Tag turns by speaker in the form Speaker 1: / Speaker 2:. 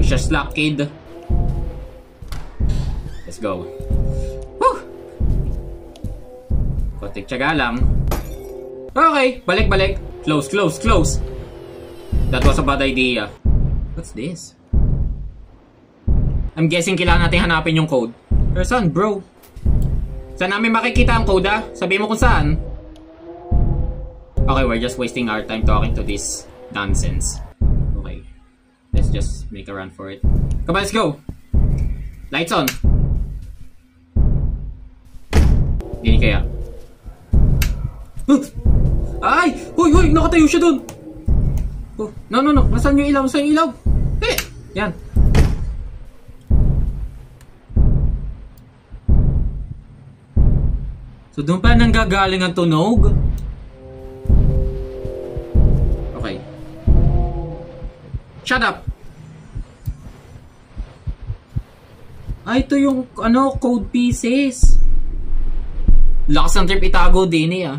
Speaker 1: Wish us luck, kid. Let's go. Woo! Konting tiyaga lang. Okay, balik. Close. That was a bad idea. What's this? I'm guessing kailangan natin hanapin yung code. Pero saan, bro? Saan namin makikita ang code, ah? Sabihin mo kung saan. Okay, we're just wasting our time talking to this nonsense. Okay. Let's just make a run for it. Come on, let's go! Lights on! Hindi kaya. Ay! Hoy! Nakatayo siya dun! Oh, no. Nasaan yung ilaw? Yan. So, doon pa nanggagaling ang tunog? Okay. Shut up! Ay, ito yung, code pieces. Lakas ng trip itago din eh, ah.